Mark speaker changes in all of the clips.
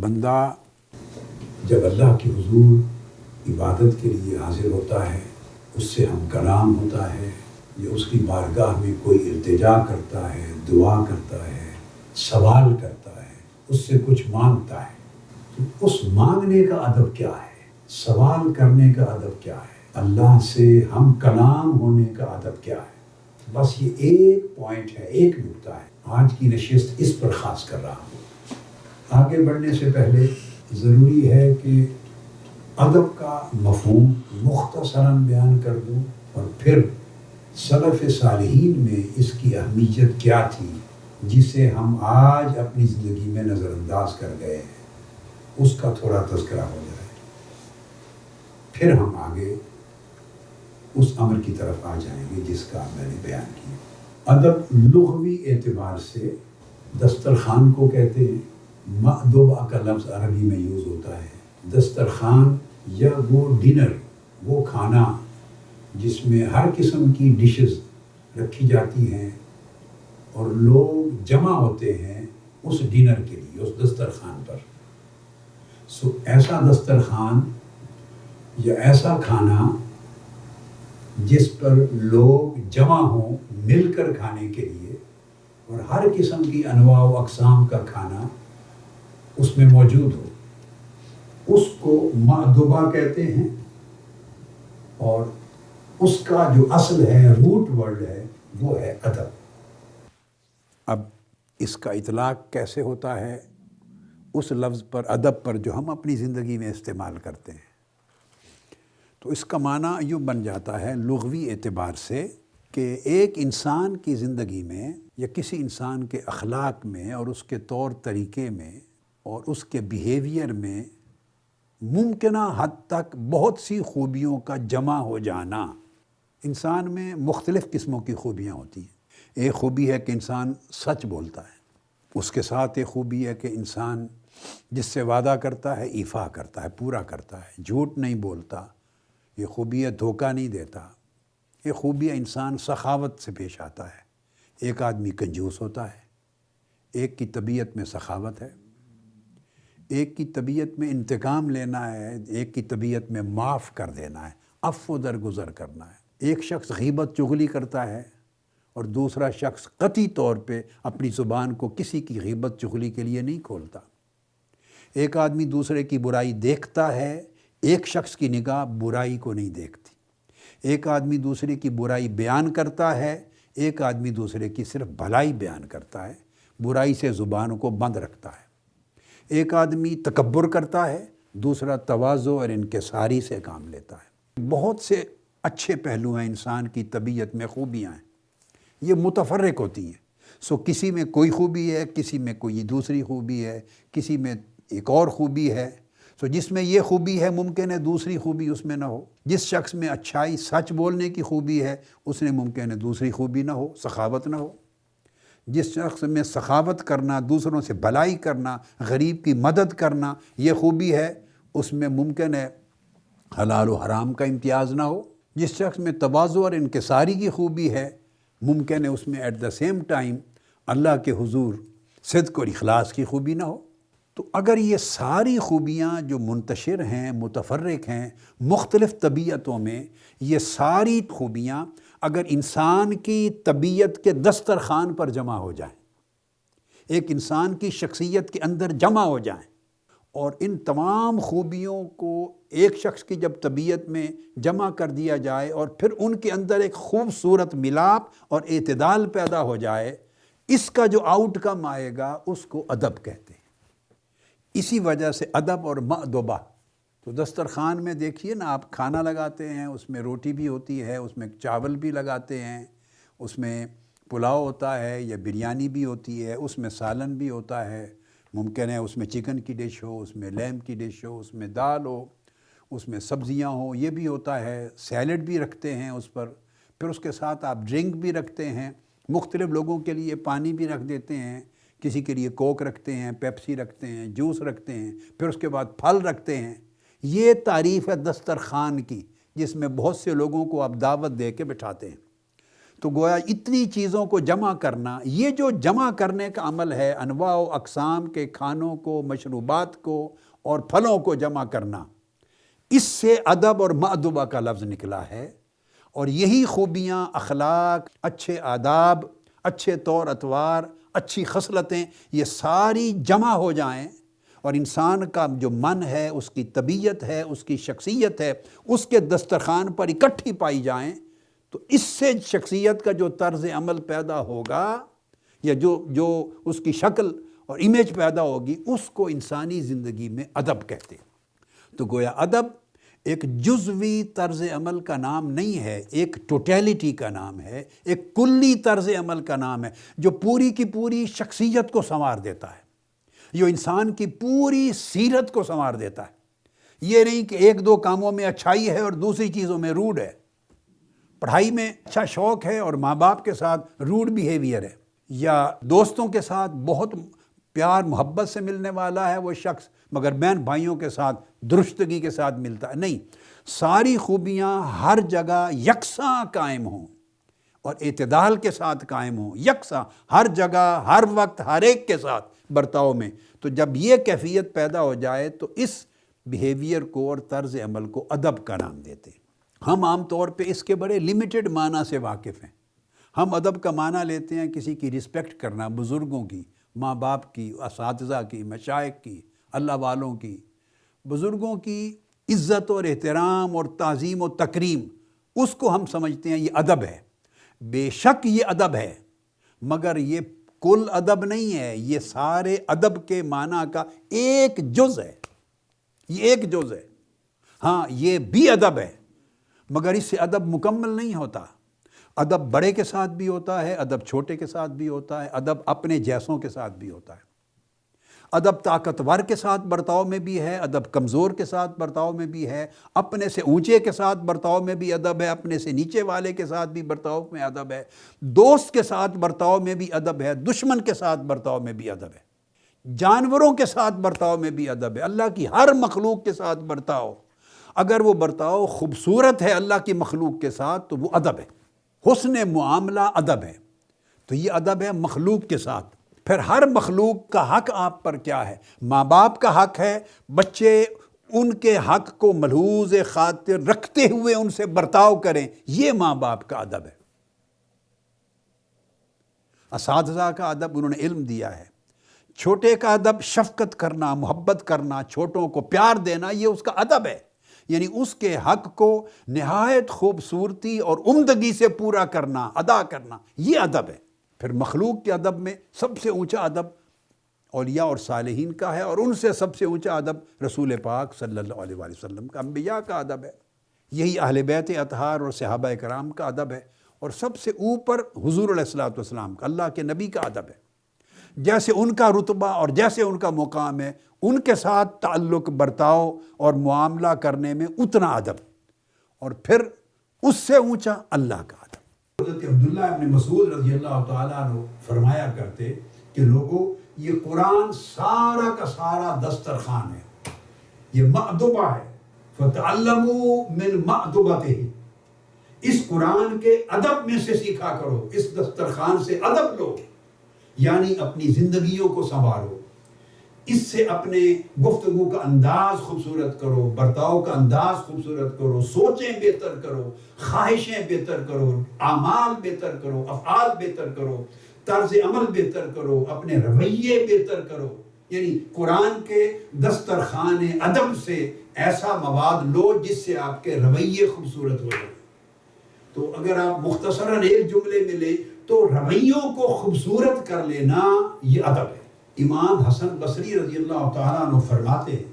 Speaker 1: بندہ جب اللہ کے حضور عبادت کے لیے حاضر ہوتا ہے، اس سے ہم کلام ہوتا ہے، یا اس کی بارگاہ میں کوئی التجا کرتا ہے، دعا کرتا ہے، سوال کرتا ہے، اس سے کچھ مانگتا ہے، تو اس مانگنے کا ادب کیا ہے، سوال کرنے کا ادب کیا ہے، اللہ سے ہم کلام ہونے کا ادب کیا ہے؟ بس یہ ایک پوائنٹ ہے، ایک نکتہ ہے، آج کی نشست اس پر خاص کر رہا ہوں۔ آگے بڑھنے سے پہلے ضروری ہے کہ ادب کا مفہوم مختصراً بیان کر دوں، اور پھر سلف صالحین میں اس کی اہمیت کیا تھی جسے ہم آج اپنی زندگی میں نظر انداز کر گئے ہیں، اس کا تھوڑا تذکرہ ہو جائے، پھر ہم آگے اس امر کی طرف آ جائیں گے جس کا میں نے بیان کیا۔ ادب لغوی اعتبار سے دسترخوان کو کہتے ہیں۔ مأدبہ کا لفظ عربی میں یوز ہوتا ہے۔ دسترخوان یا وہ ڈنر، وہ کھانا جس میں ہر قسم کی ڈشز رکھی جاتی ہیں اور لوگ جمع ہوتے ہیں اس ڈنر کے لیے، اس دسترخوان پر۔ ایسا دسترخوان یا ایسا کھانا جس پر لوگ جمع ہوں مل کر کھانے کے لیے، اور ہر قسم کی انواع و اقسام کا کھانا اس میں موجود ہو، اس کو مأدبہ کہتے ہیں، اور اس کا جو اصل ہے، روٹ ورڈ ہے، وہ ہے ادب۔ اب اس کا اطلاق کیسے ہوتا ہے اس لفظ پر، ادب پر، جو ہم اپنی زندگی میں استعمال کرتے ہیں؟ تو اس کا معنی یوں بن جاتا ہے لغوی اعتبار سے کہ ایک انسان کی زندگی میں یا کسی انسان کے اخلاق میں اور اس کے طور طریقے میں اور اس کے بیہیویئر میں ممکنہ حد تک بہت سی خوبیوں کا جمع ہو جانا۔ انسان میں مختلف قسموں کی خوبیاں ہوتی ہیں۔ ایک خوبی ہے کہ انسان سچ بولتا ہے، اس کے ساتھ ایک خوبی ہے کہ انسان جس سے وعدہ کرتا ہے ایفا کرتا ہے، پورا کرتا ہے، جھوٹ نہیں بولتا۔ یہ خوبی ہے دھوکہ نہیں دیتا۔ یہ خوبی ہے انسان سخاوت سے پیش آتا ہے۔ ایک آدمی کنجوس ہوتا ہے، ایک کی طبیعت میں سخاوت ہے، ایک کی طبیعت میں انتقام لینا ہے، ایک کی طبیعت میں معاف کر دینا ہے، عفو درگزر کرنا ہے۔ ایک شخص غیبت چغلی کرتا ہے اور دوسرا شخص قطعی طور پہ اپنی زبان کو کسی کی غیبت چغلی کے لیے نہیں کھولتا۔ ایک آدمی دوسرے کی برائی دیکھتا ہے، ایک شخص کی نگاہ برائی کو نہیں دیکھتی۔ ایک آدمی دوسرے کی برائی بیان کرتا ہے، ایک آدمی دوسرے کی صرف بھلائی بیان کرتا ہے، برائی سے زبان کو بند رکھتا ہے۔ ایک آدمی تکبر کرتا ہے، دوسرا تواضع اور انکساری سے کام لیتا ہے۔ بہت سے اچھے پہلو ہیں انسان کی طبیعت میں، خوبیاں ہیں، یہ متفرق ہوتی ہیں۔ کسی میں کوئی خوبی ہے، کسی میں کوئی دوسری خوبی ہے، کسی میں ایک اور خوبی ہے۔ جس میں یہ خوبی ہے ممکن ہے دوسری خوبی اس میں نہ ہو۔ جس شخص میں اچھائی، سچ بولنے کی خوبی ہے، اس نے ممکن ہے دوسری خوبی نہ ہو، سخاوت نہ ہو۔ جس شخص میں سخاوت کرنا، دوسروں سے بھلائی کرنا، غریب کی مدد کرنا یہ خوبی ہے، اس میں ممکن ہے حلال و حرام کا امتیاز نہ ہو۔ جس شخص میں تواضع اور انکساری کی خوبی ہے، ممکن ہے اس میں ایٹ دا سیم ٹائم اللہ کے حضور صدق اور اخلاص کی خوبی نہ ہو۔ تو اگر یہ ساری خوبیاں جو منتشر ہیں، متفرق ہیں، مختلف طبیعتوں میں، یہ ساری خوبیاں اگر انسان کی طبیعت کے دسترخوان پر جمع ہو جائیں، ایک انسان کی شخصیت کے اندر جمع ہو جائیں، اور ان تمام خوبیوں کو ایک شخص کی جب طبیعت میں جمع کر دیا جائے اور پھر ان کے اندر ایک خوبصورت ملاپ اور اعتدال پیدا ہو جائے، اس کا جو آؤٹ کم آئے گا اس کو ادب کہتے ہیں۔ اسی وجہ سے ادب اور مأدبہ، تو دسترخوان میں دیکھیے نا، آپ کھانا لگاتے ہیں، اس میں روٹی بھی ہوتی ہے، اس میں چاول بھی لگاتے ہیں، اس میں پلاؤ ہوتا ہے یا بریانی بھی ہوتی ہے، اس میں سالن بھی ہوتا ہے، ممکن ہے اس میں چکن کی ڈش ہو، اس میں لیمب کی ڈش ہو، اس میں دال ہو، اس میں سبزیاں ہوں، یہ بھی ہوتا ہے، سیلڈ بھی رکھتے ہیں اس پر، پھر اس کے ساتھ آپ ڈرنک بھی رکھتے ہیں، مختلف لوگوں کے لیے پانی بھی رکھ دیتے ہیں، کسی کے لیے کوک رکھتے ہیں، پیپسی رکھتے ہیں، جوس رکھتے ہیں، پھر اس کے بعد پھل رکھتے ہیں۔ یہ تعریف ہے دسترخوان کی، جس میں بہت سے لوگوں کو آپ دعوت دے کے بٹھاتے ہیں۔
Speaker 2: تو گویا اتنی چیزوں کو جمع کرنا، یہ جو جمع کرنے کا عمل ہے، انواع و اقسام کے کھانوں کو، مشروبات کو اور پھلوں کو جمع کرنا، اس سے ادب اور مأدبہ کا لفظ نکلا ہے۔ اور یہی خوبیاں، اخلاق، اچھے آداب، اچھے طور اطوار، اچھی خصلتیں، یہ ساری جمع ہو جائیں اور انسان کا جو من ہے، اس کی طبیعت ہے، اس کی شخصیت ہے، اس کے دسترخوان پر اکٹھی پائی جائیں، تو اس سے شخصیت کا جو طرز عمل پیدا ہوگا یا جو اس کی شکل اور امیج پیدا ہوگی، اس کو انسانی زندگی میں ادب کہتے ہیں۔ تو گویا ادب ایک جزوی طرز عمل کا نام نہیں ہے، ایک ٹوٹیلٹی کا نام ہے، ایک کلی طرز عمل کا نام ہے، جو پوری کی پوری شخصیت کو سنوار دیتا ہے، جو انسان کی پوری سیرت کو سنوار دیتا ہے۔ یہ نہیں کہ ایک دو کاموں میں اچھائی ہے اور دوسری چیزوں میں روڈ ہے، پڑھائی میں اچھا شوق ہے اور ماں باپ کے ساتھ روڈ بیہیویئر ہے، یا دوستوں کے ساتھ بہت پیار محبت سے ملنے والا ہے وہ شخص مگر بہن بھائیوں کے ساتھ درستگی کے ساتھ ملتا ہے۔ نہیں، ساری خوبیاں ہر جگہ یکساں قائم ہوں اور اعتدال کے ساتھ قائم ہوں، یکساں ہر جگہ، ہر وقت، ہر ایک کے ساتھ برتاؤ میں۔ تو جب یہ کیفیت پیدا ہو جائے تو اس بیہیویئر کو اور طرز عمل کو ادب کا نام دیتے ہیں۔ ہم عام طور پہ اس کے بڑے لیمیٹڈ معنی سے واقف ہیں۔ ہم ادب کا معنی لیتے ہیں کسی کی رسپیکٹ کرنا، بزرگوں کی، ماں باپ کی، اساتذہ کی، مشائخ کی، اللہ والوں کی، بزرگوں کی عزت اور احترام اور تعظیم و تکریم، اس کو ہم سمجھتے ہیں یہ ادب ہے۔ بے شک یہ ادب ہے، مگر یہ کل ادب نہیں ہے، یہ سارے ادب کے معنی کا ایک جز ہے، یہ ایک جز ہے۔ ہاں، یہ بھی ادب ہے، مگر اس سے ادب مکمل نہیں ہوتا۔ ادب بڑے کے ساتھ بھی ہوتا ہے، ادب چھوٹے کے ساتھ بھی ہوتا ہے، ادب اپنے جیسوں کے ساتھ بھی ہوتا ہے۔ ادب طاقتور کے ساتھ برتاؤ میں بھی ہے، ادب کمزور کے ساتھ برتاؤ میں بھی ہے، اپنے سے اونچے کے ساتھ برتاؤ میں بھی ادب ہے، اپنے سے نیچے والے کے ساتھ بھی برتاؤ میں ادب ہے، دوست کے ساتھ برتاؤ میں بھی ادب ہے، دشمن کے ساتھ برتاؤ میں بھی ادب ہے، جانوروں کے ساتھ برتاؤ میں بھی ادب ہے، اللہ کی ہر مخلوق کے ساتھ برتاؤ، اگر وہ برتاؤ خوبصورت ہے اللہ کی مخلوق کے ساتھ تو وہ ادب ہے۔ حسن معاملہ ادب ہے، تو یہ ادب ہے مخلوق کے ساتھ۔ پھر ہر مخلوق کا حق آپ پر کیا ہے؟ ماں باپ کا حق ہے، بچے ان کے حق کو ملحوظ خاطر رکھتے ہوئے ان سے برتاؤ کریں، یہ ماں باپ کا ادب ہے۔ اساتذہ کا ادب، انہوں نے علم دیا ہے۔ چھوٹے کا ادب شفقت کرنا، محبت کرنا، چھوٹوں کو پیار دینا، یہ اس کا ادب ہے، یعنی اس کے حق کو نہایت خوبصورتی اور عمدگی سے پورا کرنا، ادا کرنا، یہ ادب ہے۔ پھر مخلوق کے ادب میں سب سے اونچا ادب اولیاء اور صالحین کا ہے، اور ان سے سب سے اونچا ادب رسول پاک صلی اللہ علیہ وآلہ وسلم کا، انبیاء کا ادب ہے۔ یہی اہل بیت اطہار اور صحابہ کرام کا ادب ہے، اور سب سے اوپر حضور علیہ الصلوۃ والسلام کا، اللہ کے نبی کا ادب ہے۔ جیسے ان کا رتبہ اور جیسے ان کا مقام ہے، ان کے ساتھ تعلق، برتاؤ اور معاملہ کرنے میں اتنا ادب، اور پھر اس سے اونچا اللہ کا ادب۔
Speaker 1: حضرت عبداللہ ابن مسعود رضی اللہ تعالیٰ عنہ فرمایا کرتے کہ لوگوں، یہ قرآن سارا کا سارا دسترخوان ہے، یہ مأدبہ ہے، فَتَعَلَّمُوا مِن مَأْدُبَتِهِ، اس قرآن کے ادب میں سے سیکھا کرو، اس دسترخوان سے ادب لو، یعنی اپنی زندگیوں کو سنوارو، اس سے اپنے گفتگو کا انداز خوبصورت کرو، برتاؤ کا انداز خوبصورت کرو، سوچیں بہتر کرو، خواہشیں بہتر کرو، اعمال بہتر کرو، افعال بہتر کرو، طرز عمل بہتر کرو، اپنے رویے بہتر کرو، یعنی قرآن کے دسترخوان ادب سے ایسا مواد لو جس سے آپ کے رویے خوبصورت ہو جائیں۔ تو اگر آپ مختصراً ایک جملے میں لیں تو رویوں کو خوبصورت کر لینا یہ ادب ہے۔ امام حسن بصری رضی اللہ تعالیٰ عنہ فرماتے ہیں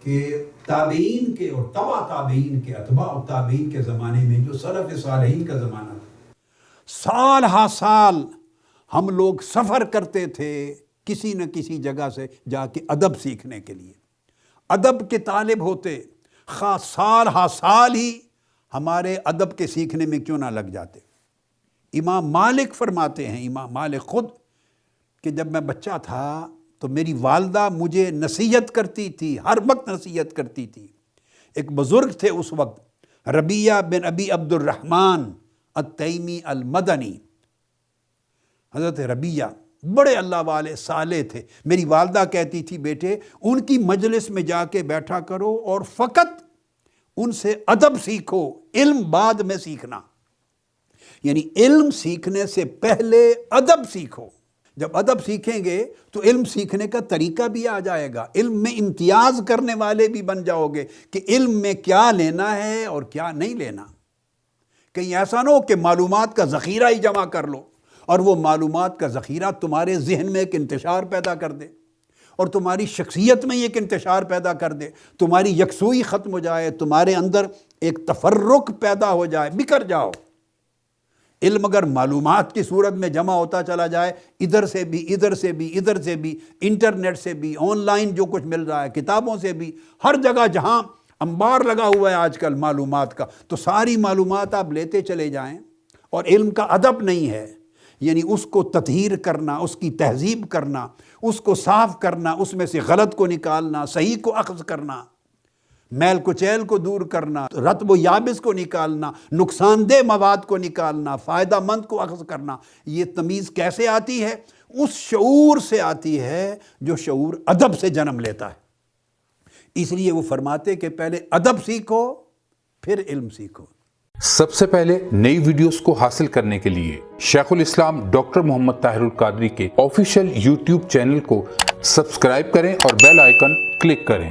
Speaker 1: کہ تابعین کے اور تبع تابعین کے، اتباع تابعین کے زمانے میں جو سلف صالحین کا زمانہ تھا،
Speaker 2: سال ہا سال ہم لوگ سفر کرتے تھے کسی نہ کسی جگہ سے جا کے ادب سیکھنے کے لیے، ادب کے طالب ہوتے، خواہ سال ہا سال ہی ہمارے ادب کے سیکھنے میں کیوں نہ لگ جاتے۔ امام مالک فرماتے ہیں، امام مالک خود، کہ جب میں بچہ تھا تو میری والدہ مجھے نصیحت کرتی تھی، ہر وقت نصیحت کرتی تھی۔ ایک بزرگ تھے اس وقت، ربیہ بن ابی عبد الرحمن التیمی المدنی، حضرت ربیہ بڑے اللہ والے صالح تھے. میری والدہ کہتی تھی بیٹے ان کی مجلس میں جا کے بیٹھا کرو اور فقط ان سے ادب سیکھو، علم بعد میں سیکھنا. یعنی علم سیکھنے سے پہلے ادب سیکھو. جب ادب سیکھیں گے تو علم سیکھنے کا طریقہ بھی آ جائے گا، علم میں امتیاز کرنے والے بھی بن جاؤ گے کہ علم میں کیا لینا ہے اور کیا نہیں لینا. کہیں ایسا نہ ہو کہ معلومات کا ذخیرہ ہی جمع کر لو اور وہ معلومات کا ذخیرہ تمہارے ذہن میں ایک انتشار پیدا کر دے اور تمہاری شخصیت میں ایک انتشار پیدا کر دے، تمہاری یکسوئی ختم ہو جائے، تمہارے اندر ایک تفرق پیدا ہو جائے، بکھر جاؤ. علم اگر معلومات کی صورت میں جمع ہوتا چلا جائے، ادھر سے بھی ادھر سے بھی ادھر سے بھی، انٹرنیٹ سے بھی، آن لائن جو کچھ مل رہا ہے، کتابوں سے بھی، ہر جگہ جہاں انبار لگا ہوا ہے آج کل معلومات کا، تو ساری معلومات آپ لیتے چلے جائیں اور علم کا ادب نہیں ہے. یعنی اس کو تطہیر کرنا، اس کی تہذیب کرنا، اس کو صاف کرنا، اس میں سے غلط کو نکالنا، صحیح کو اخذ کرنا، میل کچیل کو دور کرنا، رطب و یابس کو نکالنا، نقصان دہ مواد کو نکالنا، فائدہ مند کو اخذ کرنا. یہ تمیز کیسے آتی ہے؟ اس شعور سے آتی ہے جو شعور ادب سے جنم لیتا ہے. اس لیے وہ فرماتے کہ پہلے ادب سیکھو پھر علم سیکھو.
Speaker 3: سب سے پہلے نئی ویڈیوز کو حاصل کرنے کے لیے شیخ الاسلام ڈاکٹر محمد طاہر القادری کے آفیشیل یوٹیوب چینل کو سبسکرائب کریں اور بیل آئیکن کلک کریں.